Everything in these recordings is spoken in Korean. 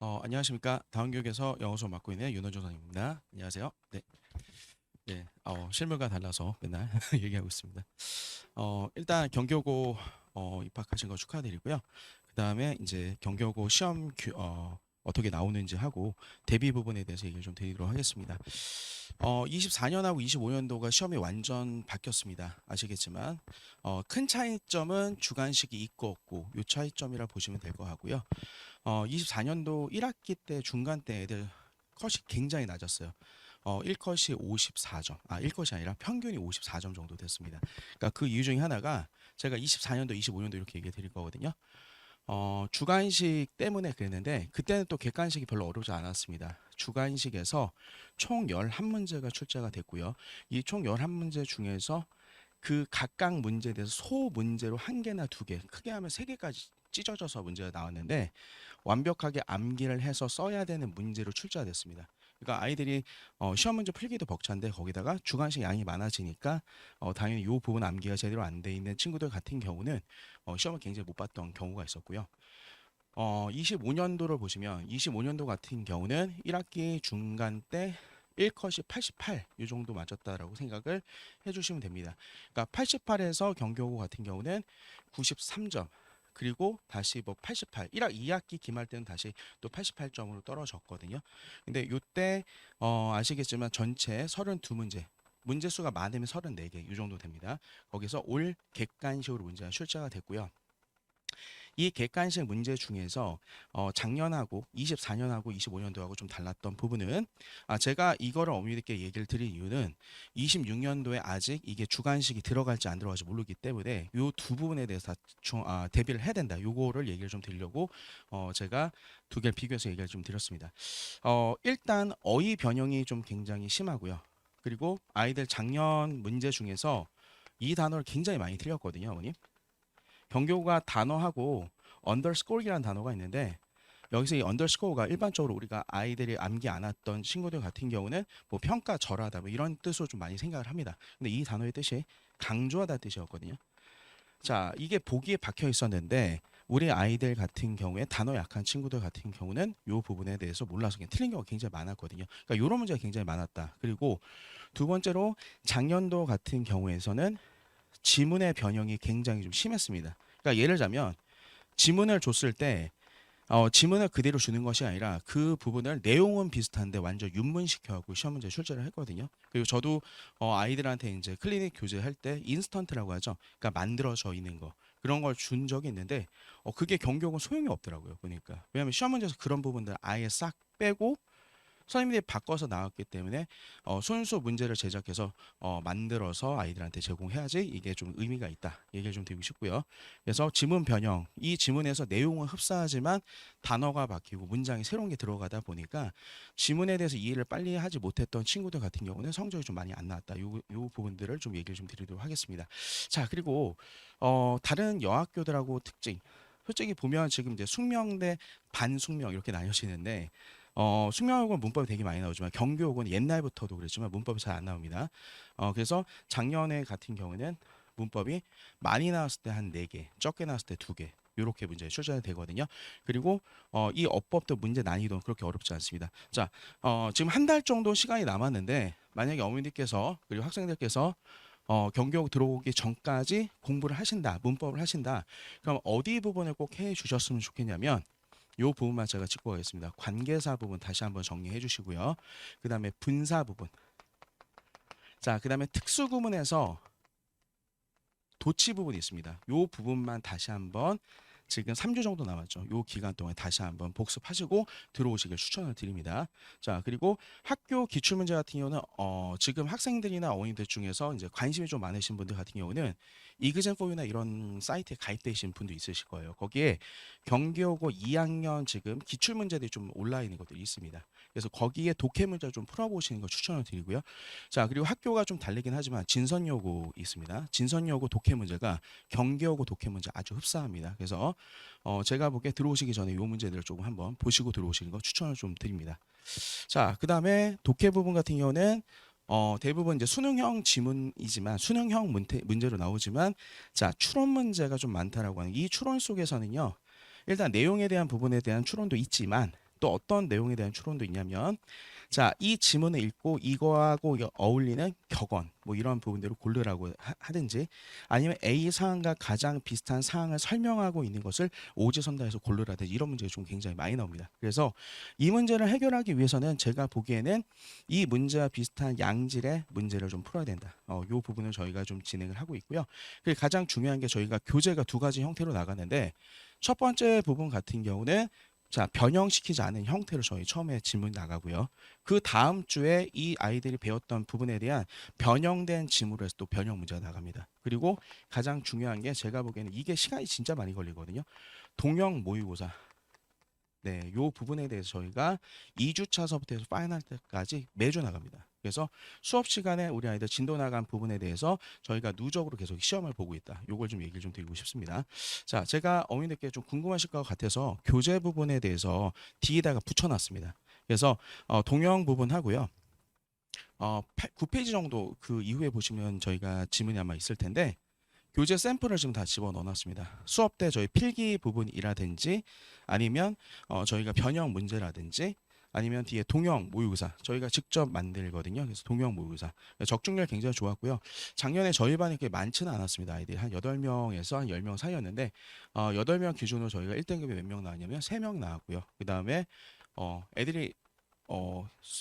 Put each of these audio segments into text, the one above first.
안녕하십니까. 다원교육에서 영어 수업 맡고 있는 윤호조 선생님입니다. 안녕하세요. 네, 네, 실물과 달라서 맨날 얘기하고 있습니다. 일단 경교고 입학하신 거 축하드리고요. 그 다음에 이제 경교고 시험 어떻게 나오는지 하고 대비 부분에 대해서 얘기를 좀 드리도록 하겠습니다. 24년하고 25년도가 시험이 완전 바뀌었습니다. 아시겠지만 큰 차이점은 주관식이 있고 없고 요 차이점이라 보시면 될 것 같고요. 24년도 1학기 때 중간 때 애들 컷이 굉장히 낮았어요. 1컷이 54점. 1컷이 아니라 평균이 54점 정도 됐습니다. 그러니까 그 이유 중에 하나가 제가 24년도, 25년도 이렇게 얘기해 드릴 거거든요. 주관식 때문에 그랬는데 그때는 또 객관식이 별로 어렵지 않았습니다. 주관식에서 총 11문제가 출제가 됐고요. 이 총 11문제 중에서 그 각각 문제에 대해서 소 문제로 한 개나 두 개, 크게 하면 세 개까지 찢어져서 문제가 나왔는데 완벽하게 암기를 해서 써야 되는 문제로 출제가 됐습니다. 그러니까 아이들이 시험 문제 풀기도 벅찬데 거기다가 주관식 양이 많아지니까 당연히 이 부분 암기가 제대로 안 돼 있는 친구들 같은 경우는 시험을 굉장히 못 봤던 경우가 있었고요. 25년도를 보시면 25년도 같은 경우는 1학기 중간 때 1컷이 88 이 정도 맞았다라고 생각을 해주시면 됩니다. 그러니까 88에서 경교고 같은 경우는 93점 그리고 다시 뭐 88, 2학기 기말 때는 다시 또 88점으로 떨어졌거든요. 근데 이때 아시겠지만 전체 32문제 문제 수가 많으면 34개 이 정도 됩니다. 거기서 올 객관식으로 문제가 출제가 됐고요. 이 객관식 문제 중에서 작년하고 24년하고 25년도하고 좀 달랐던 부분은 제가 이거를 어머니들께 얘기를 드릴 이유는 26년도에 아직 이게 주관식이 들어갈지 안 들어갈지 모르기 때문에 이 두 부분에 대해서 대비를 해야 된다. 요거를 얘기를 좀 드리려고 제가 두 개를 비교해서 얘기를 좀 드렸습니다. 일단 어휘 변형이 좀 굉장히 심하고요. 그리고 아이들 작년 문제 중에서 이 단어를 굉장히 많이 틀렸거든요, 어머님. 경교가 단어하고 언더스코어이라는 단어가 있는데 여기서 이 언더스코어가 일반적으로 우리가 아이들이 암기 안 했던 친구들 같은 경우는 뭐 평가 절하다 뭐 이런 뜻으로 좀 많이 생각을 합니다. 근데 이 단어의 뜻이 강조하다 뜻이었거든요. 자, 이게 보기에 박혀 있었는데 우리 아이들 같은 경우에 단어 약한 친구들 같은 경우는 이 부분에 대해서 몰라서 그냥 틀린 경우가 굉장히 많았거든요. 그러니까 이런 문제가 굉장히 많았다. 그리고 두 번째로 작년도 같은 경우에서는 지문의 변형이 굉장히 좀 심했습니다. 그러니까 예를 들자면 지문을 줬을 때 지문을 그대로 주는 것이 아니라 그 부분을 내용은 비슷한데 완전 윤문시켜갖고 시험 문제 출제를 했거든요. 그리고 저도 아이들한테 이제 클리닉 교재할 때 인스턴트라고 하죠. 그러니까 만들어져 있는 거 그런 걸 준 적이 있는데 그게 경격은 소용이 없더라고요. 보니까 왜냐하면 시험 문제에서 그런 부분들 아예 싹 빼고 선생님들이 바꿔서 나왔기 때문에 손수 문제를 제작해서 만들어서 아이들한테 제공해야지 이게 좀 의미가 있다 얘기를 좀 드리고 싶고요. 그래서 지문 변형 이 지문에서 내용은 흡사하지만 단어가 바뀌고 문장이 새로운 게 들어가다 보니까 지문에 대해서 이해를 빨리 하지 못했던 친구들 같은 경우는 성적이 좀 많이 안 나왔다. 요 부분들을 좀 얘기를 좀 드리도록 하겠습니다. 자, 그리고 다른 여학교들하고 특징 솔직히 보면 지금 이제 숙명대 반숙명 이렇게 나뉘어지는데 숙명학은 문법이 되게 많이 나오지만 경교학은 옛날부터도 그랬지만 문법이 잘 안 나옵니다. 그래서 작년에 같은 경우는 문법이 많이 나왔을 때 한 4개, 적게 나왔을 때 2개 이렇게 문제 출제가 되거든요. 그리고 이 어법도 문제 난이도는 그렇게 어렵지 않습니다. 자, 지금 한 달 정도 시간이 남았는데 만약에 어머니께서 그리고 학생들께서 경교육 들어오기 전까지 공부를 하신다, 문법을 하신다. 그럼 어디 부분을 꼭 해 주셨으면 좋겠냐면 요 부분만 제가 짚고 가겠습니다. 관계사 부분 다시 한번 정리해 주시고요. 그 다음에 분사 부분. 자, 그 다음에 특수 구문에서 도치 부분이 있습니다. 요 부분만 다시 한번 지금 3주 정도 남았죠. 요 기간 동안 다시 한번 복습하시고 들어오시길 추천을 드립니다. 자, 그리고 학교 기출문제 같은 경우는 지금 학생들이나 어머니들 중에서 이제 관심이 좀 많으신 분들 같은 경우는 이그젠포유나 이런 사이트에 가입되신 분도 있으실 거예요. 거기에 경기여고 2학년 지금 기출문제들이 좀 올라 있는 것들이 있습니다. 그래서 거기에 독해 문제 좀 풀어보시는 거 추천을 드리고요. 자, 그리고 학교가 좀 다르긴 하지만 진선여고 있습니다. 진선여고 독해 문제가 경기여고 독해 문제 아주 흡사합니다. 그래서 제가 보기에 들어오시기 전에 이 문제들을 조금 한번 보시고 들어오시는 거 추천을 좀 드립니다. 자, 그 다음에 독해 부분 같은 경우는 대부분 이제 수능형 지문이지만 수능형 문제로 나오지만 자, 추론 문제가 좀 많다라고 하는 이 추론 속에서는요. 일단 내용에 대한 부분에 대한 추론도 있지만 또 어떤 내용에 대한 추론도 있냐면 자, 이 지문을 읽고 이거하고 어울리는 격언 뭐 이런 부분들을 고르라고 하든지 아니면 A 사항과 가장 비슷한 사항을 설명하고 있는 것을 오지선다해서 고르라든지 이런 문제가 좀 굉장히 많이 나옵니다. 그래서 이 문제를 해결하기 위해서는 제가 보기에는 이 문제와 비슷한 양질의 문제를 좀 풀어야 된다. 이 부분을 저희가 좀 진행을 하고 있고요. 그리고 가장 중요한 게 저희가 교재가 두 가지 형태로 나가는데 첫 번째 부분 같은 경우는 자, 변형시키지 않은 형태로 저희 처음에 지문이 나가고요. 그 다음 주에 이 아이들이 배웠던 부분에 대한 변형된 지문으로 해서 또 변형 문제가 나갑니다. 그리고 가장 중요한 게 제가 보기에는 이게 시간이 진짜 많이 걸리거든요. 동형 모의고사. 네, 요 부분에 대해서 저희가 2주차서부터 해서 파이널 때까지 매주 나갑니다. 그래서 수업 시간에 우리 아이들 진도 나간 부분에 대해서 저희가 누적으로 계속 시험을 보고 있다. 요걸 좀 얘기를 좀 드리고 싶습니다. 자, 제가 어머니들께 좀 궁금하실 것 같아서 교재 부분에 대해서 뒤에다가 붙여놨습니다. 그래서 동영 부분 하고요. 9페이지 정도 그 이후에 보시면 저희가 지문이 아마 있을 텐데 교재 샘플을 지금 다 집어넣어 놨습니다. 수업 때 저희 필기 부분이라든지 아니면 저희가 변형 문제라든지 아니면 뒤에 동형 모의고사 저희가 직접 만들거든요. 그래서 동형 모의고사 적중률 굉장히 좋았고요. 작년에 저희 반이 그렇게 많지는 않았습니다. 아이들이 한 8명에서 한 10명 사이였는데 8명 기준으로 저희가 1등급이 몇 명 나왔냐면 3명 나왔고요. 그 다음에 애들이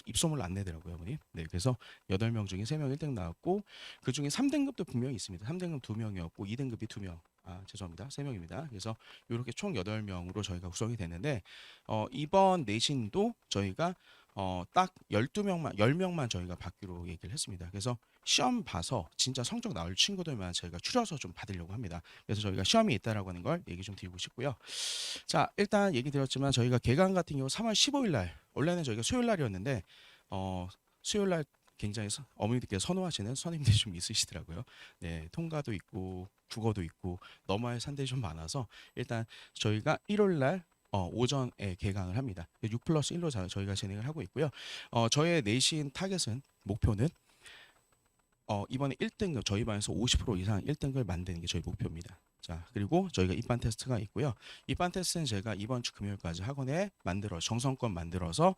입소문을 안 내더라고요, 어머니. 네, 그래서 8명 중에 3명 1등 나왔고 그 중에 3등급도 분명히 있습니다. 3등급 2명이었고 2등급이 2명. 죄송합니다. 3명입니다. 그래서 이렇게 총 8명으로 저희가 구성이 됐는데 이번 내신도 저희가 딱 12명만 10명만 저희가 받기로 얘기를 했습니다. 그래서 시험 봐서 진짜 성적 나올 친구들만 저희가 추려서 좀 받으려고 합니다. 그래서 저희가 시험이 있다라고 하는 걸 얘기 좀 드리고 싶고요. 자, 일단 얘기 드렸지만 저희가 개강 같은 경우 3월 15일 날 원래는 저희가 수요일 날이었는데 수요일 날 굉장히 어머니들께서 선호하시는 선임들이 좀 있으시더라고요. 네, 통과도 있고 국어도 있고 넘어야 할 산들이 좀 많아서 일단 저희가 1월 날 오전에 개강을 합니다. 6+1로 저희가 진행을 하고 있고요. 저의 내신 타겟은 목표는 이번에 1등급 저희 반에서 50% 이상 1등급을 만드는 게 저희 목표입니다. 자, 그리고 저희가 입반 테스트가 있고요. 입반 테스트는 제가 이번 주 금요일까지 학원에 정성껏 만들어서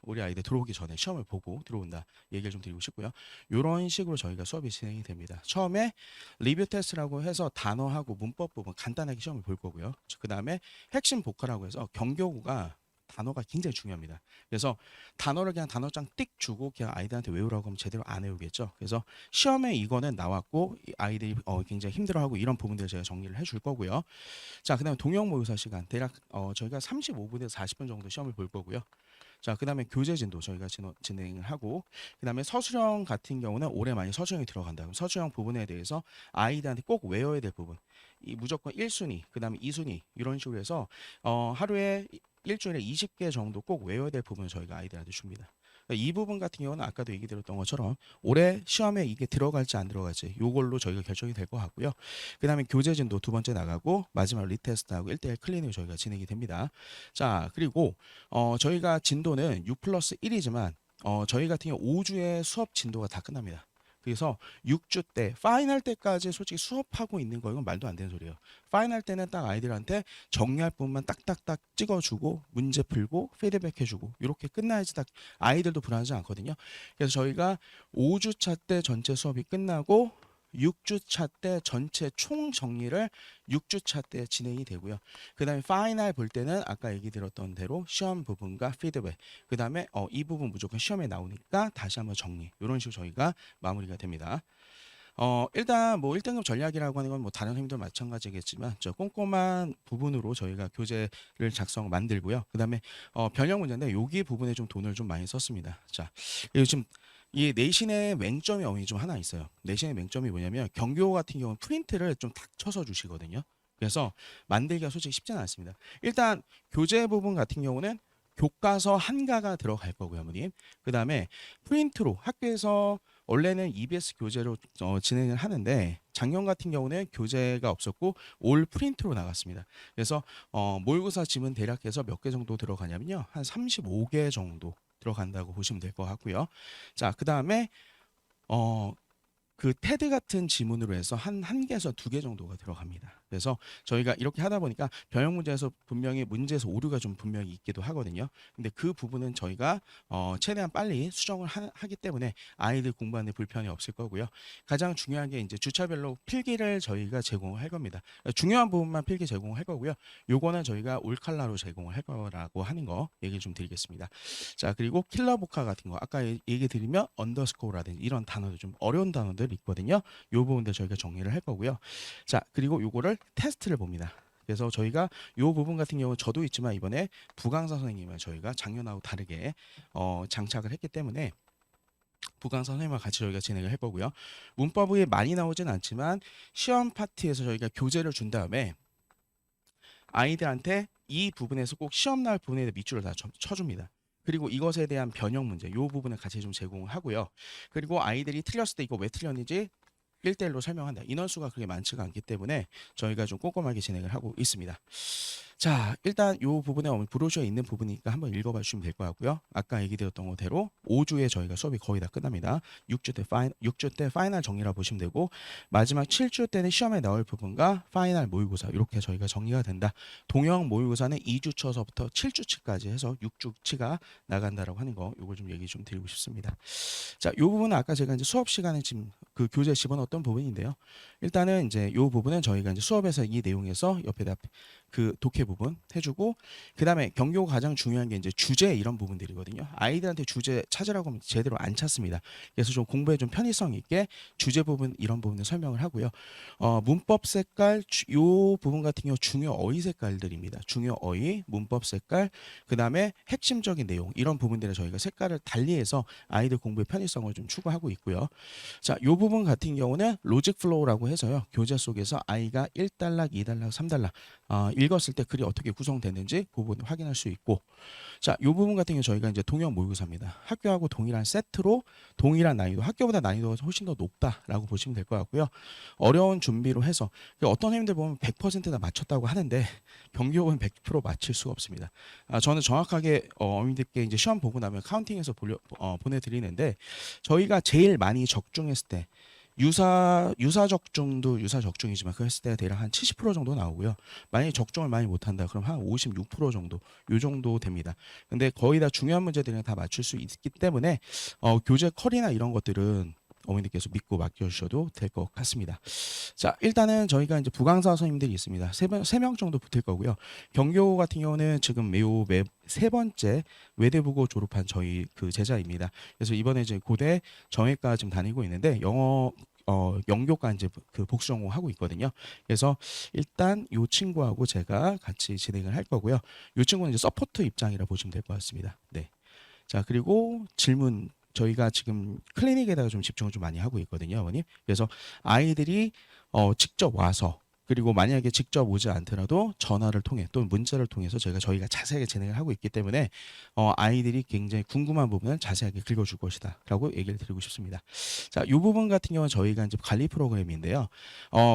우리 아이들 들어오기 전에 시험을 보고 들어온다 얘기를 좀 드리고 싶고요. 이런 식으로 저희가 수업이 진행이 됩니다. 처음에 리뷰 테스트라고 해서 단어하고 문법 부분 간단하게 시험을 볼 거고요. 그 다음에 핵심 보컬이라고 해서 경교구가 단어가 굉장히 중요합니다. 그래서 단어를 그냥 단어장 띡 주고 그냥 아이들한테 외우라고 하면 제대로 안 외우겠죠. 그래서 시험에 이거는 나왔고 아이들이 굉장히 힘들어하고 이런 부분들을 제가 정리를 해줄 거고요. 자, 그다음에 동영 모의고사 시간 대략 저희가 35분에서 40분 정도 시험을 볼 거고요. 자, 그다음에 교재진도 저희가 진행을 하고 그다음에 서술형 같은 경우는 올해 많이 서술형이 들어간다. 그럼 서술형 부분에 대해서 아이들한테 꼭 외워야 될 부분 이 무조건 1순위 그다음에 2순위 이런 식으로 해서 하루에 일주일에 20개 정도 꼭 외워야 될 부분을 저희가 아이들한테 줍니다. 이 부분 같은 경우는 아까도 얘기 드렸던 것처럼 올해 시험에 이게 들어갈지 안 들어갈지 이걸로 저희가 결정이 될 것 같고요. 그 다음에 교재진도 두 번째 나가고 마지막 리테스트하고 1대1 클리닉 저희가 진행이 됩니다. 자, 그리고 저희가 진도는 6+1이지만 저희 같은 경우 5주의 수업 진도가 다 끝납니다. 그래서 6주 때 파이널 때까지 솔직히 수업하고 있는 거 이건 말도 안 되는 소리예요. 파이널 때는 딱 아이들한테 정리할 부분만 딱딱딱 찍어주고 문제 풀고 피드백 해주고 이렇게 끝나야지 딱 아이들도 불안하지 않거든요. 그래서 저희가 5주차 때 전체 수업이 끝나고 6주차 때 전체 총 정리를 6주차 때 진행이 되고요. 그 다음에 파이널 볼 때는 아까 얘기 드렸던 대로 시험 부분과 피드백 그 다음에 이 부분 무조건 시험에 나오니까 다시 한번 정리 이런 식으로 저희가 마무리가 됩니다. 일단 뭐 1등급 전략이라고 하는 건 뭐 다른 선생님도 마찬가지겠지만 저 꼼꼼한 부분으로 저희가 교재를 만들고요. 그 다음에 변형 문제인데 여기 부분에 좀 돈을 좀 많이 썼습니다. 자, 요즘 이 내신의 맹점이 어머니 좀 하나 있어요. 내신의 맹점이 뭐냐면 경교 같은 경우는 프린트를 좀 닥쳐서 주시거든요. 그래서 만들기가 솔직히 쉽지는 않습니다. 일단 교재 부분 같은 경우는 교과서 한가가 들어갈 거고요, 어머님. 그 다음에 프린트로 학교에서 원래는 EBS 교재로 진행을 하는데 작년 같은 경우는 교재가 없었고 올 프린트로 나갔습니다. 그래서 모의고사 지문 대략해서 몇 개 정도 들어가냐면요. 한 35개 정도 들어간다고 보시면 될 것 같고요. 자, 그 다음에 그 테드 같은 지문으로 해서 한 개에서 2개 정도가 들어갑니다. 그래서 저희가 이렇게 하다 보니까 변형 문제에서 분명히 문제에서 오류가 좀 분명히 있기도 하거든요. 근데 그 부분은 저희가 최대한 빨리 수정을 하기 때문에 아이들 공부하는 데 불편이 없을 거고요. 가장 중요한 게 이제 주차별로 필기를 저희가 제공을 할 겁니다. 중요한 부분만 필기 제공을 할 거고요. 요거는 저희가 올칼라로 제공을 할 거라고 하는 거 얘기 좀 드리겠습니다. 자, 그리고 킬러 복화 같은 거 아까 얘기 드리면 언더스코어라든지 이런 단어들 좀 어려운 단어들 있거든요. 요 부분들 저희가 정리를 할 거고요. 자, 그리고 요거를 테스트를 봅니다. 그래서 저희가 요 부분 같은 경우 저도 있지만 이번에 부강사 선생님을 저희가 작년하고 다르게 장착을 했기 때문에 부강사 선생님과 같이 저희가 진행을 할 거고요. 문법이 많이 나오진 않지만 시험 파트에서 저희가 교재를 준 다음에 아이들한테 이 부분에서 꼭 시험 나올 부분에 대해 밑줄을 다 쳐줍니다. 그리고 이것에 대한 변형 문제, 이 부분을 같이 좀 제공을 하고요. 그리고 아이들이 틀렸을 때 이거 왜 틀렸는지 1대1로 설명한다. 인원수가 그렇게 많지가 않기 때문에 저희가 좀 꼼꼼하게 진행을 하고 있습니다. 자, 일단 이 부분에 브로셔에 있는 부분이니까 한번 읽어봐 주시면 될 것 같고요. 아까 얘기 드렸던 거대로 5주에 저희가 수업이 거의 다 끝납니다. 6주 때 파이널 정리라 보시면 되고 마지막 7주 때는 시험에 나올 부분과 파이널 모의고사 이렇게 저희가 정리가 된다. 동형 모의고사는 2주차서부터 7주치까지 해서 6주치가 나간다라고 하는 거 이걸 좀 얘기 좀 드리고 싶습니다. 자, 이 부분은 아까 제가 이제 수업 시간에 지금 그 교재 집어넣었던 부분인데요. 일단은 이제 이 부분은 저희가 이제 수업에서 이 내용에서 옆에다 그 독해 부분 해주고 그 다음에 경교가 가장 중요한 게 이제 주제 이런 부분들이거든요. 아이들한테 주제 찾으라고 하면 제대로 안 찾습니다. 그래서 좀 공부에 좀 편의성 있게 주제 부분 이런 부분을 설명을 하고요. 문법 색깔 요 부분 같은 경우 중요 어휘 색깔들입니다. 중요 어휘, 문법 색깔, 그 다음에 핵심적인 내용 이런 부분들을 저희가 색깔을 달리해서 아이들 공부의 편의성을 좀 추구하고 있고요. 자, 요 부분 같은 경우는 로직 플로우라고 해서요. 교재 속에서 아이가 1단락, 2단락, 3단락 읽었을 때 글이 어떻게 구성됐는지 그 부분 확인할 수 있고 자, 이 부분 같은 경우 저희가 이제 동형 모의고사입니다. 학교하고 동일한 세트로 동일한 난이도, 학교보다 난이도가 훨씬 더 높다라고 보시면 될 것 같고요. 어려운 준비로 해서 어떤 선생님들 보면 100%다 맞췄다고 하는데 경기호흡은 100% 맞힐 수가 없습니다. 저는 정확하게 어머님들께 이제 시험 보고 나면 카운팅해서 보내드리는데 저희가 제일 많이 적중했을 때 유사 적중도 유사 적중이지만 그 했을 때 대략 한 70% 정도 나오고요. 만약에 적중을 많이 못한다 그럼 한 56% 정도 요 정도 됩니다. 근데 거의 다 중요한 문제들은 다 맞출 수 있기 때문에 교재 컬이나 이런 것들은 어머니께서 믿고 맡겨주셔도 될 것 같습니다. 자, 일단은 저희가 이제 부강사 선생님들이 있습니다. 세 명 정도 붙을 거고요. 경교 같은 경우는 지금 세 번째 외대부고 졸업한 저희 그 제자입니다. 그래서 이번에 이제 고대 정외과 지금 다니고 있는데 영교과 이제 그 복수 전공하고 있거든요. 그래서 일단 이 친구하고 제가 같이 진행을 할 거고요. 이 친구는 이제 서포트 입장이라 보시면 될 것 같습니다. 네. 자, 그리고 질문 저희가 지금 클리닉에다가 좀 집중을 좀 많이 하고 있거든요, 어머님. 그래서 아이들이 직접 와서 그리고 만약에 직접 오지 않더라도 전화를 통해 또는 문자를 통해서 저희가 자세하게 진행을 하고 있기 때문에 아이들이 굉장히 궁금한 부분을 자세하게 긁어줄 것이다라고 얘기를 드리고 싶습니다. 자, 이 부분 같은 경우는 저희가 이제 관리 프로그램인데요.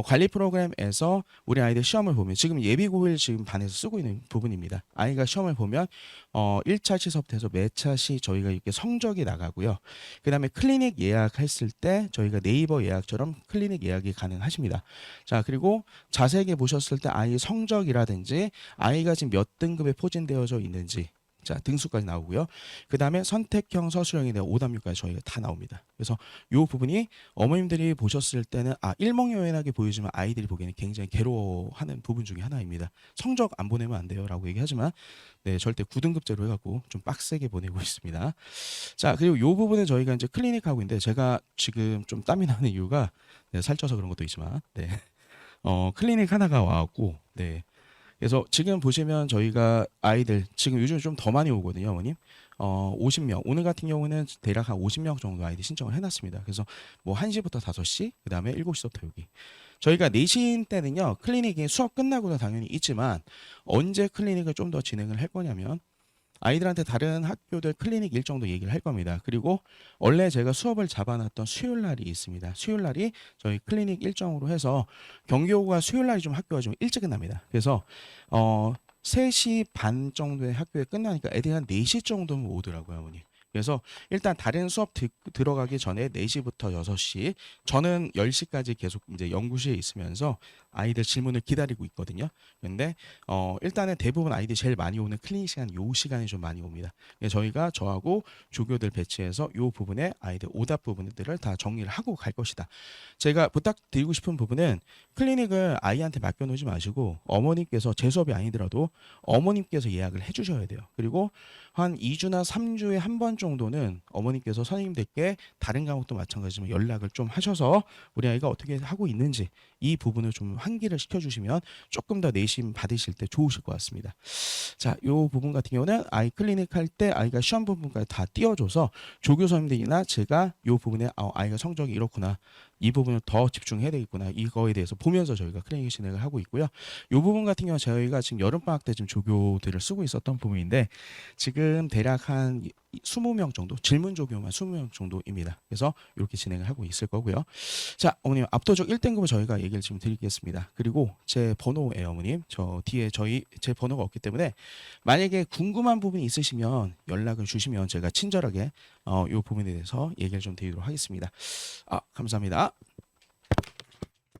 관리 프로그램에서 우리 아이들 시험을 보면 지금 예비고일 지금 반에서 쓰고 있는 부분입니다. 아이가 시험을 보면 1차 시서부터 해서 매차 시 저희가 이렇게 성적이 나가고요. 그 다음에 클리닉 예약했을 때 저희가 네이버 예약처럼 클리닉 예약이 가능하십니다. 자, 그리고 자세하게 보셨을 때 아이의 성적이라든지 아이가 지금 몇 등급에 포진되어져 있는지 자, 등수까지 나오고요. 그 다음에 선택형 서술형에 대한 오답률까지 저희가 다 나옵니다. 그래서 이 부분이 어머님들이 보셨을 때는 일목요연하게 보이지만 아이들이 보기에는 굉장히 괴로워하는 부분 중에 하나입니다. 성적 안 보내면 안 돼요 라고 얘기하지만 네, 절대 9등급제로 해갖고 좀 빡세게 보내고 있습니다. 자, 그리고 이 부분은 저희가 이제 클리닉 하고 있는데 제가 지금 좀 땀이 나는 이유가 살쪄서 그런 것도 있지만 네. 클리닉 하나가 와갖고 네. 그래서 지금 보시면 저희가 아이들 지금 요즘 좀 더 많이 오거든요, 어머님. 50명. 오늘 같은 경우는 대략 한 50명 정도 아이들 신청을 해놨습니다. 그래서 뭐 1시부터 5시, 그 다음에 7시부터 여기. 저희가 4시 때는요, 클리닉이 수업 끝나고도 당연히 있지만 언제 클리닉을 좀 더 진행을 할 거냐면 아이들한테 다른 학교들 클리닉 일정도 얘기를 할 겁니다. 그리고 원래 제가 수업을 잡아놨던 수요일 날이 있습니다. 수요일 날이 저희 클리닉 일정으로 해서 경교가 수요일 날이 좀 학교가 좀 일찍 끝납니다. 그래서 3시 반 정도에 학교에 끝나니까 애들이 한 4시 정도면 오더라고요, 어머니. 그래서 일단 다른 수업 들어가기 전에 4시부터 6시, 저는 10시까지 계속 이제 연구실에 있으면서 아이들 질문을 기다리고 있거든요. 근데 일단은 대부분 아이들이 제일 많이 오는 클리닉 시간 요 시간에 좀 많이 옵니다. 그래서 저희가 저하고 조교들 배치해서 요 부분에 아이들 오답 부분들을 다 정리를 하고 갈 것이다. 제가 부탁드리고 싶은 부분은 클리닉을 아이한테 맡겨놓지 마시고 어머님께서 제 수업이 아니더라도 어머님께서 예약을 해주셔야 돼요. 그리고 한 2주나 3주에 한 번 정도는 어머님께서 선생님들께 다른 과목도 마찬가지지만 연락을 좀 하셔서 우리 아이가 어떻게 하고 있는지 이 부분을 좀 환기를 시켜주시면 조금 더 내심 받으실 때 좋으실 것 같습니다. 자, 요 부분 같은 경우는 아이 클리닉 할 때 아이가 시험 부분까지 다 띄워줘서 조교 선생님들이나 제가 요 부분에 아이가 성적이 이렇구나, 이 부분을 더 집중해야 되겠구나, 이거에 대해서 보면서 저희가 클리닉 진행을 하고 있고요. 요 부분 같은 경우 저희가 지금 여름방학 때 지금 조교들을 쓰고 있었던 부분인데 지금 대략 한 20명 정도, 질문 조교만 20명 정도입니다. 그래서 이렇게 진행을 하고 있을 거고요. 자, 어머님 압도적 1등급을 저희가 얘기를 지금 드리겠습니다. 그리고 제 번호예요, 어머님. 저 뒤에 제 번호가 없기 때문에 만약에 궁금한 부분이 있으시면 연락을 주시면 제가 친절하게 이 부분에 대해서 얘기를 좀 드리도록 하겠습니다. 감사합니다.